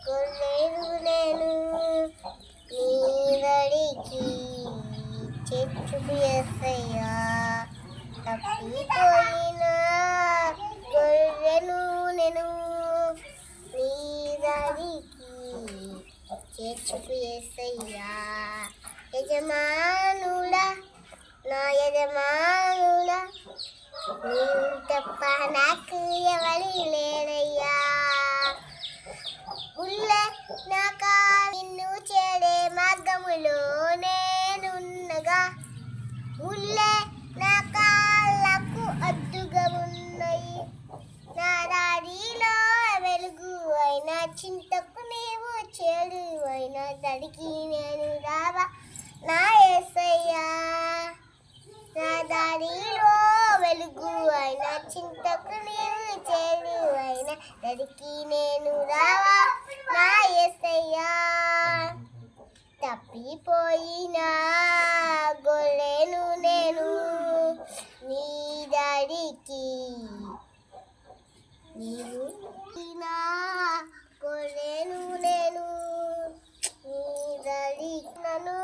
గొర్రెను నేను నీదడికి చేర్చుకు యేసయ్యా. తప్పిపోయిన గొర్రెను నేను నీదడికి చేర్చుకు యేసయ్యా. యజమానుడా నా యజమానుడా నీవు తప్ప నాకు ఎవరి లేరయ్యా. ముల్లె నాక నిన్ను చేరే మార్గములో నేనున్నగా ముల్లె నా కాళ్ళకు అడ్డుగా ఉన్నాయి. నా దారిలో వెలుగు అయిన చింతకు నీవు చెడు అయిన దడికి నేను రావా నా యేసయ్యా. నా దారిలో వెలుగు అయిన చింతకు నీవు చెడు అయిన దడికి నేను రావా నా యేసయ్యా. తప్పిపోయిన గొర్రెను నేను నీ దడికి నీవు నా గొర్రెను నేను నీ దడికి నన్ను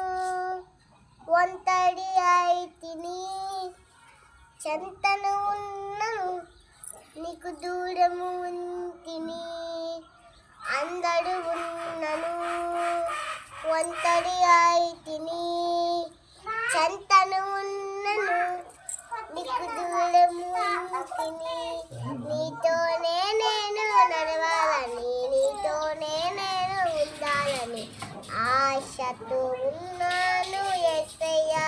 ఒంటరి అయితిని చెంతను ఉన్నను నీకు దూరము ఉంటిని. అందరు ఉన్నను ఒంటరి అయితిని చెంతను ఉన్నను నీకు దూరము ఉంటిని. నీతోనే నేను నడవాలని నీతోనే నేను ఉండాలని ఆశతో ఉన్నాను యేసయ్యా.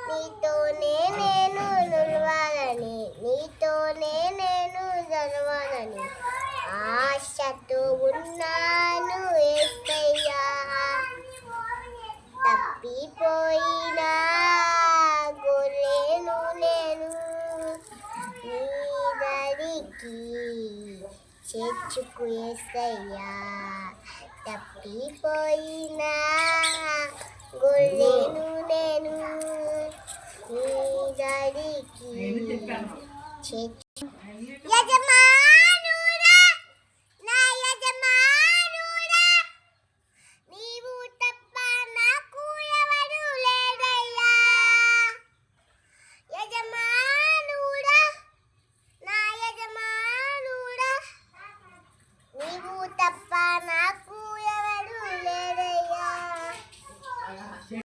నీతోనే నేను నడవాలని నీతోనే నేను నడవాలని ఆశతో ఉన్నాను యేసయ్యా. తప్పిపోయిన గొర్రెను నేను నీ దరికి చేర్చుకు యేసయ్యా. తప్పిపోయిన గొర్రెను నేను నీ దరికి చేర్చు యజమా